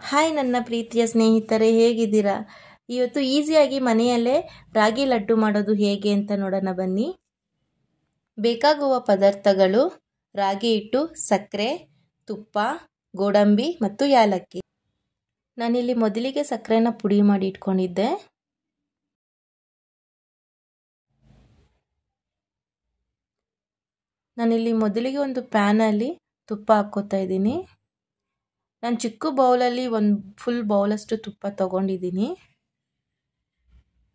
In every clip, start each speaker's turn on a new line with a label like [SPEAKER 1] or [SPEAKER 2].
[SPEAKER 1] Hi ನನ್ನ ಪ್ರೀತಿಯ ಸ್ನೇಹಿತರೆ, ಹೇಗಿದ್ದೀರಾ? ಇವತ್ತು ಈಸಿಯಾಗಿ ಮನೆಯಲ್ಲೇ ರಾಗಿ ಲಡ್ಡು ಮಾಡೋದು ಹೇಗೆ ಅಂತ ನೋಡೋಣ ಬನ್ನಿ. ಬೇಕಾಗುವ ಪದಾರ್ಥಗಳು: ರಾಗಿ ಹಿಟ್ಟು, ಸಕ್ಕರೆ, ತುಪ್ಪ, ಗೋಡಂಬಿ ಮತ್ತು ಯಾಲಕ್ಕಿ. ನಾನಿಲ್ಲಿ ಮೊದಲಿಗೆ ಸಕ್ಕರೆನ ಪುಡಿ ಮಾಡಿ ಇಟ್ಕೊಂಡಿದ್ದೆ. ನಾನಿಲ್ಲಿ ಮೊದಲಿಗೆ ಒಂದು ಪ್ಯಾನಲ್ಲಿ ತುಪ್ಪ ಹಾಕ್ಕೋತಾ ಇದ್ದೀನಿ. ನಾನು ಚಿಕ್ಕ ಬೌಲಲ್ಲಿ ಒಂದು ಫುಲ್ ಬೌಲಷ್ಟು ತುಪ್ಪ ತೊಗೊಂಡಿದ್ದೀನಿ.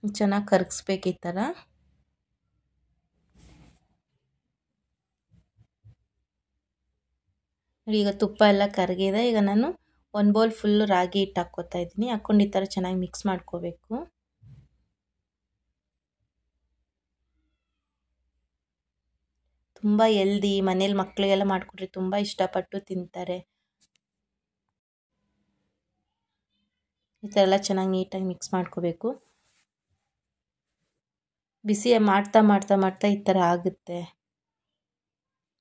[SPEAKER 1] ಚೆನ್ನಾಗಿ ಕರಗಿಸ್ಬೇಕು ಈ ಥರ. ಈಗ ತುಪ್ಪ ಎಲ್ಲ ಕರಗಿದೆ. ಈಗ ನಾನು ಒಂದು ಬೌಲ್ ಫುಲ್ಲು ರಾಗಿ ಹಿಟ್ಟು ಹಾಕ್ಕೋತಾ ಇದ್ದೀನಿ. ಹಾಕ್ಕೊಂಡು ಈ ಥರ ಚೆನ್ನಾಗಿ ಮಿಕ್ಸ್ ಮಾಡ್ಕೋಬೇಕು. ತುಂಬ ಹೆಲ್ದಿ, ಮನೇಲಿ ಮಕ್ಕಳಿಗೆಲ್ಲ ಮಾಡಿಕೊಟ್ರೆ ತುಂಬ ಇಷ್ಟಪಟ್ಟು ತಿಂತಾರೆ. ಈ ಥರ ಎಲ್ಲ ಚೆನ್ನಾಗಿ ನೀಟಾಗಿ ಮಿಕ್ಸ್ ಮಾಡ್ಕೋಬೇಕು. ಬಿಸಿ ಮಾಡ್ತಾ ಮಾಡ್ತಾ ಮಾಡ್ತಾ ಈ ಥರ ಆಗುತ್ತೆ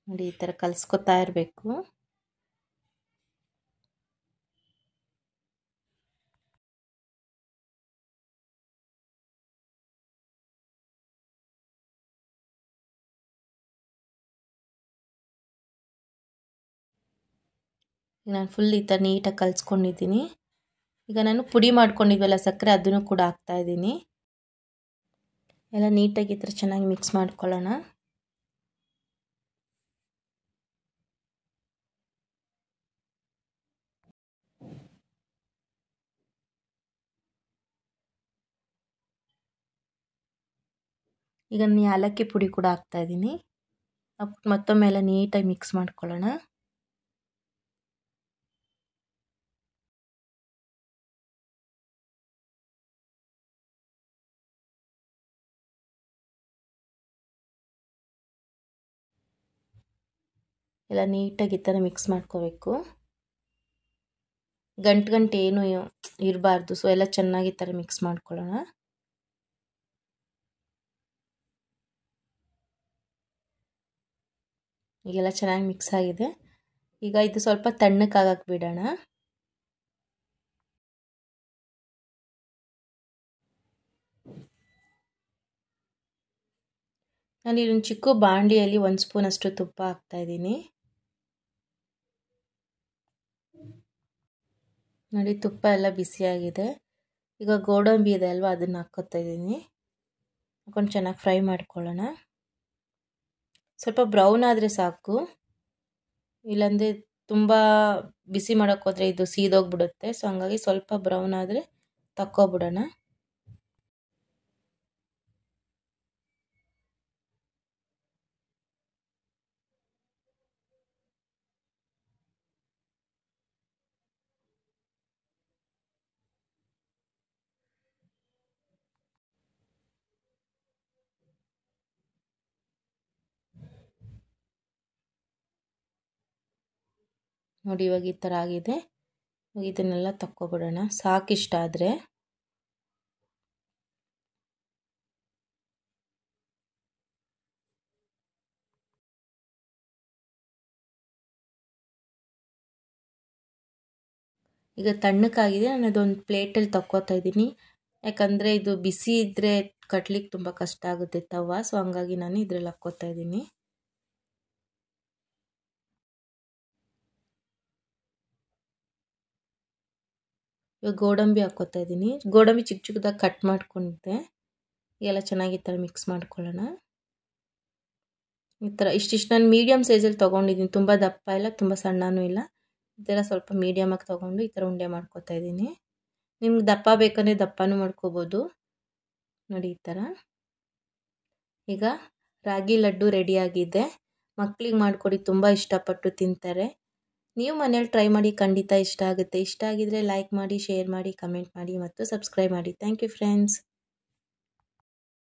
[SPEAKER 1] ನೋಡಿ. ಈ ಥರ ಕಲಿಸ್ಕೊತಾ ಇರಬೇಕು. ನಾನು ಫುಲ್ ಈ ಥರ ನೀಟಾಗಿ ಕಲಿಸ್ಕೊಂಡಿದ್ದೀನಿ. ಈಗ ನಾನು ಪುಡಿ ಮಾಡ್ಕೊಂಡಿದ್ವಲ್ಲ ಸಕ್ಕರೆ, ಅದನ್ನು ಕೂಡ ಹಾಕ್ತಾ ಇದ್ದೀನಿ. ಎಲ್ಲ ನೀಟಾಗಿ ಈ ಥರ ಚೆನ್ನಾಗಿ ಮಿಕ್ಸ್ ಮಾಡ್ಕೊಳ್ಳೋಣ. ಈಗ ನಾನು ಯಾಲಕ್ಕಿ ಪುಡಿ ಕೂಡ ಹಾಕ್ತಾ ಇದ್ದೀನಿ. ಮತ್ತೊಮ್ಮೆ ಎಲ್ಲ ನೀಟಾಗಿ ಮಿಕ್ಸ್ ಮಾಡ್ಕೊಳ್ಳೋಣ. ಎಲ್ಲ ನೀಟಾಗಿ ಈ ಥರ ಮಿಕ್ಸ್ ಮಾಡ್ಕೋಬೇಕು. ಗಂಟು ಏನು ಇರಬಾರ್ದು. ಸೊ ಎಲ್ಲ ಚೆನ್ನಾಗಿ ಈ ಥರ ಮಿಕ್ಸ್ ಮಾಡ್ಕೊಳ್ಳೋಣ. ಈಗೆಲ್ಲ ಚೆನ್ನಾಗಿ ಮಿಕ್ಸ್ ಆಗಿದೆ. ಈಗ ಇದು ಸ್ವಲ್ಪ ತಣ್ಣಕ್ಕಾಗಕ್ಕೆ ಬಿಡೋಣ. ನಾನು ಇಲ್ಲೊಂದು ಚಿಕ್ಕ ಬಾಣಲಿಯಲ್ಲಿ 1 ಸ್ಪೂನಷ್ಟು ತುಪ್ಪ ಹಾಕ್ತಾ ಇದ್ದೀನಿ. ನೋಡಿ, ತುಪ್ಪ ಎಲ್ಲ ಬಿಸಿಯಾಗಿದೆ. ಈಗ ಗೋಡಂಬಿ ಇದೆ ಅಲ್ವಾ, ಅದನ್ನು ಹಾಕ್ಕೊತಾ ಇದ್ದೀನಿ. ಹಾಕೊಂಡು ಚೆನ್ನಾಗಿ ಫ್ರೈ ಮಾಡ್ಕೊಳ್ಳೋಣ. ಸ್ವಲ್ಪ ಬ್ರೌನ್ ಆದರೆ ಸಾಕು, ಇಲ್ಲಾಂದರೆ ತುಂಬ ಬಿಸಿ ಮಾಡೋಕ್ಕೆ ಹೋದರೆ ಇದು ಸೀದೋಗ್ಬಿಡುತ್ತೆ. ಸೊ ಹಂಗಾಗಿ ಸ್ವಲ್ಪ ಬ್ರೌನ್ ಆದರೆ ತಕ್ಕೊಬಿಡೋಣ. ನೋಡಿ, ಇವಾಗ ಈ ಥರ ಆಗಿದೆ. ಇದನ್ನೆಲ್ಲ ತಕ್ಕೊಬಿಡೋಣ ಸಾಕಿಷ್ಟ ಆದರೆ. ಈಗ ತಣ್ಣಕ್ಕಾಗಿದೆ. ನಾನು ಅದೊಂದು ಪ್ಲೇಟಲ್ಲಿ ತಕ್ಕೋತಾ ಇದ್ದೀನಿ. ಯಾಕಂದರೆ ಇದು ಬಿಸಿ ಇದ್ದರೆ ಕಟ್ಲಿಕ್ಕೆ ತುಂಬ ಕಷ್ಟ ಆಗುತ್ತೆ ತವ. ಸೊ ಹಂಗಾಗಿ ನಾನು ಇದರಲ್ಲಿ ಹಾಕ್ಕೋತಾ ಇದ್ದೀನಿ. ಇವಾಗ ಗೋಡಂಬಿ ಹಾಕ್ಕೋತಾ ಇದ್ದೀನಿ. ಗೋಡಂಬಿ ಚಿಕ್ಕ ಚಿಕ್ಕದಾಗಿ ಕಟ್ ಮಾಡ್ಕೊಂಡಿದ್ದೆ. ಎಲ್ಲ ಚೆನ್ನಾಗಿ ಈ ಥರ ಮಿಕ್ಸ್ ಮಾಡ್ಕೊಳ್ಳೋಣ. ಈ ಥರ ಇಷ್ಟಿಷ್ಟು ನಾನು ಮೀಡಿಯಮ್ ಸೈಜಲ್ಲಿ ತೊಗೊಂಡಿದ್ದೀನಿ. ತುಂಬ ದಪ್ಪ ಇಲ್ಲ, ತುಂಬ ಸಣ್ಣನೂ ಇಲ್ಲ. ಇದೆಲ್ಲ ಸ್ವಲ್ಪ ಮೀಡಿಯಮಾಗಿ ತೊಗೊಂಡು ಈ ಥರ ಉಂಡೆ ಮಾಡ್ಕೋತಾ ಇದ್ದೀನಿ. ನಿಮ್ಗೆ ದಪ್ಪ ಬೇಕಂದರೆ ದಪ್ಪನೂ ಮಾಡ್ಕೋಬೋದು. ನೋಡಿ ಈ ಥರ. ಈಗ ರಾಗಿ ಲಡ್ಡು ರೆಡಿಯಾಗಿದೆ. ಮಕ್ಕಳಿಗೆ ಮಾಡಿಕೊಡಿ, ತುಂಬ ಇಷ್ಟಪಟ್ಟು ತಿಂತಾರೆ. ನೀವು ಮನೇಲಿ ಟ್ರೈ ಮಾಡಿ, ಖಂಡಿತ ಇಷ್ಟ ಆಗುತ್ತೆ. ಇಷ್ಟ ಆಗಿದರೆ ಲೈಕ್ ಮಾಡಿ, ಶೇರ್ ಮಾಡಿ, ಕಮೆಂಟ್ ಮಾಡಿ ಮತ್ತು ಸಬ್ಸ್ಕ್ರೈಬ್ ಮಾಡಿ. Thank you friends.